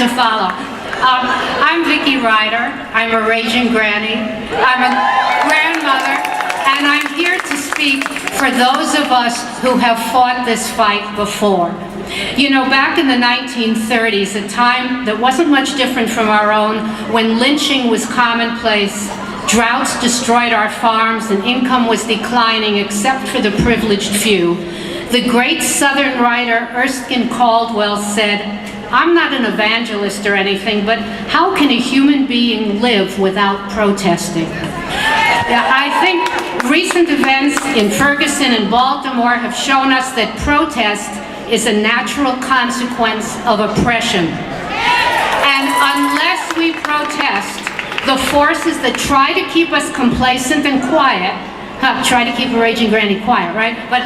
to follow. I'm Vicki Ryder. I'm a raging granny. I'm a grandmother, and I'm here to speak for those of us who have fought this fight before. You know, back in the 1930s, a time that wasn't much different from our own, when lynching was commonplace, droughts destroyed our farms, and income was declining except for the privileged few, the great Southern writer Erskine Caldwell said, "I'm not an evangelist or anything, but how can a human being live without protesting?" I think recent events in Ferguson and Baltimore have shown us that protest is a natural consequence of oppression. And unless we protest, the forces that try to keep us complacent and quiet, try to keep a raging granny quiet, right? But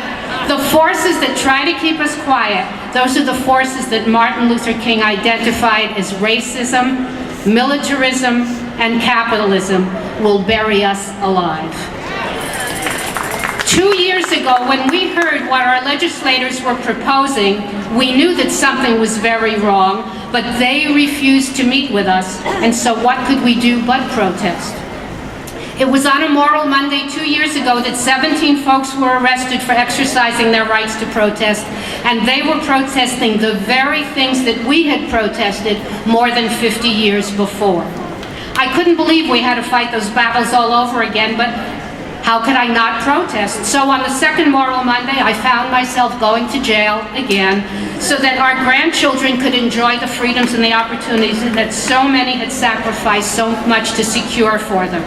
the forces that try to keep us quiet, those are the forces that Martin Luther King identified as racism, militarism, and capitalism, will bury us alive. 2 years ago, when we heard what our legislators were proposing, we knew that something was very wrong, but they refused to meet with us, and so what could we do but protest? It was on a Moral Monday 2 years ago that 17 folks were arrested for exercising their rights to protest, and they were protesting the very things that we had protested more than 50 years before. I couldn't believe we had to fight those battles all over again, but how could I not protest? So on the second Moral Monday, I found myself going to jail again so that our grandchildren could enjoy the freedoms and the opportunities that so many had sacrificed so much to secure for them.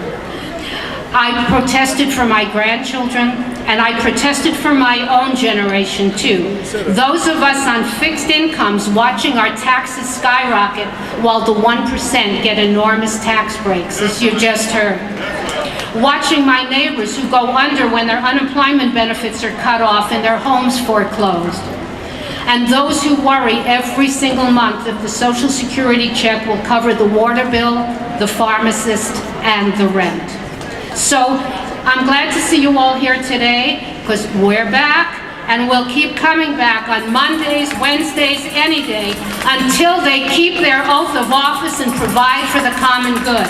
I protested for my grandchildren, and I protested for my own generation too. Those of us on fixed incomes watching our taxes skyrocket while the 1% get enormous tax breaks, as you just heard. Watching my neighbors who go under when their unemployment benefits are cut off and their homes foreclosed. And those who worry every single month if the Social Security check will cover the water bill, the pharmacist, and the rent. So I'm glad to see you all here today, because we're back, and we'll keep coming back on Mondays, Wednesdays, any day, until they keep their oath of office and provide for the common good.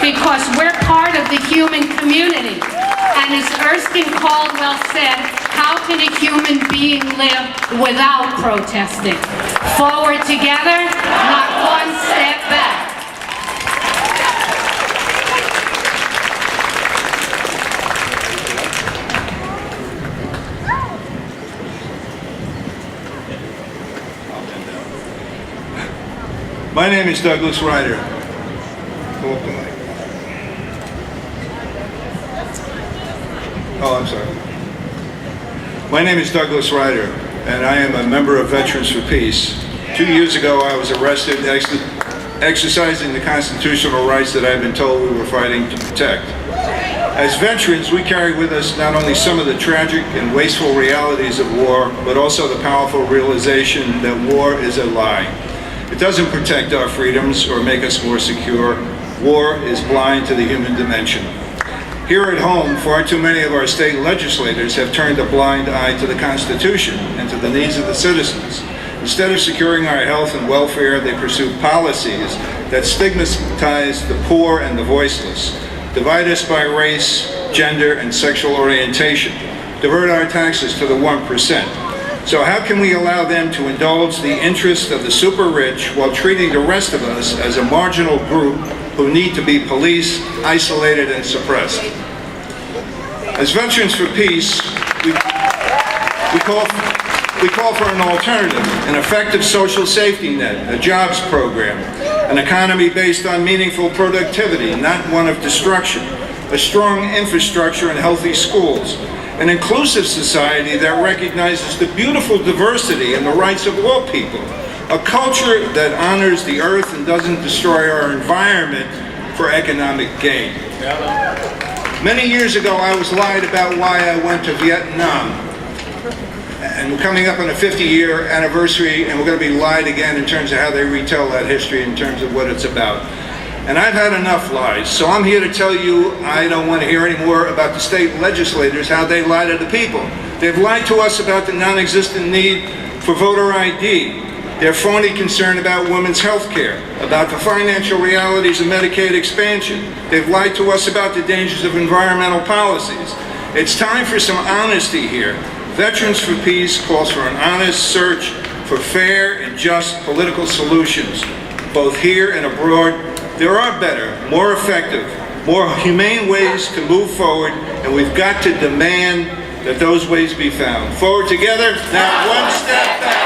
Because we're part of the human community. And as Erskine Caldwell said, how can a human being live without protesting? Forward together, not one step back. My name is Douglas Ryder. Oh, I'm sorry. My name is Douglas Ryder, and I am a member of Veterans for Peace. 2 years ago, I was arrested exercising the constitutional rights that I've been told we were fighting to protect. As veterans, we carry with us not only some of the tragic and wasteful realities of war, but also the powerful realization that war is a lie. It doesn't protect our freedoms or make us more secure. War is blind to the human dimension. Here at home, far too many of our state legislators have turned a blind eye to the Constitution and to the needs of the citizens. Instead of securing our health and welfare, they pursue policies that stigmatize the poor and the voiceless, divide us by race, gender, and sexual orientation, divert our taxes to the 1%. So how can we allow them to indulge the interests of the super rich while treating the rest of us as a marginal group who need to be policed, isolated, and suppressed? As Veterans for Peace, we call for an alternative, an effective social safety net, a jobs program, an economy based on meaningful productivity, not one of destruction, a strong infrastructure and healthy schools, an inclusive society that recognizes the beautiful diversity and the rights of all people, a culture that honors the earth and doesn't destroy our environment for economic gain. Many years ago, I was lied about why I went to Vietnam. And we're coming up on a 50-year anniversary, and we're going to be lied again in terms of how they retell that history, in terms of what it's about. And I've had enough lies, so I'm here to tell you I don't want to hear any more about the state legislators, how they lie to the people. They've lied to us about the non-existent need for voter ID. They're phony concern about women's health care, about the financial realities of Medicaid expansion. They've lied to us about the dangers of environmental policies. It's time for some honesty here. Veterans for Peace calls for an honest search for fair and just political solutions, both here and abroad. There are better, more effective, more humane ways to move forward, and we've got to demand that those ways be found. Forward together, not one step back.